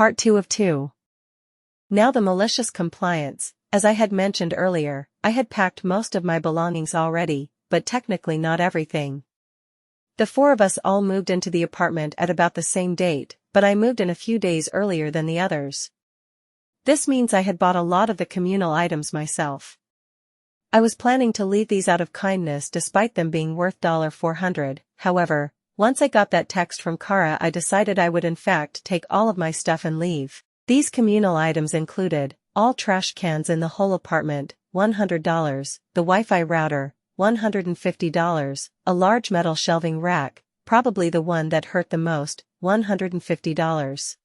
Part 2 of 2. Now the malicious compliance. As I had mentioned earlier, I had packed most of my belongings already, but technically not everything. The four of us all moved into the apartment at about the same date, but I moved in a few days earlier than the others. This means I had bought a lot of the communal items myself. I was planning to leave these out of kindness despite them being worth $400, however, once I got that text from Kara, I decided I would in fact take all of my stuff and leave. These communal items included all trash cans in the whole apartment, $100, the Wi-Fi router, $150, a large metal shelving rack, probably the one that hurt the most, $150.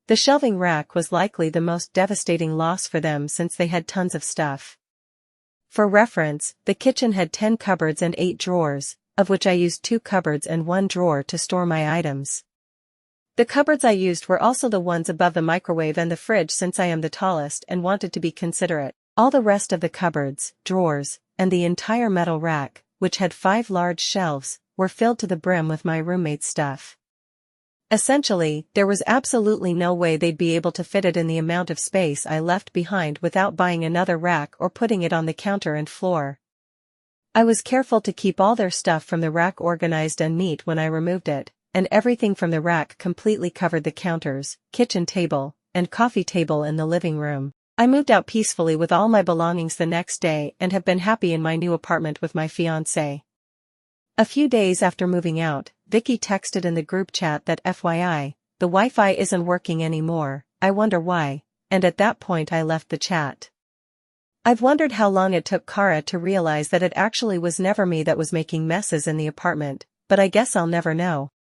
The shelving rack was likely the most devastating loss for them since they had tons of stuff. For reference, the kitchen had 10 cupboards and 8 drawers, of which I used 2 cupboards and 1 drawer to store my items. The cupboards I used were also the ones above the microwave and the fridge since I am the tallest and wanted to be considerate. All the rest of the cupboards, drawers, and the entire metal rack, which had 5 large shelves, were filled to the brim with my roommate's stuff. Essentially, there was absolutely no way they'd be able to fit it in the amount of space I left behind without buying another rack or putting it on the counter and floor. I was careful to keep all their stuff from the rack organized and neat when I removed it, and everything from the rack completely covered the counters, kitchen table, and coffee table in the living room. I moved out peacefully with all my belongings the next day and have been happy in my new apartment with my fiancé. A few days after moving out, Vicky texted in the group chat that FYI, the Wi-Fi isn't working anymore, I wonder why, and at that point I left the chat. I've wondered how long it took Kara to realize that it actually was never me that was making messes in the apartment, but I guess I'll never know.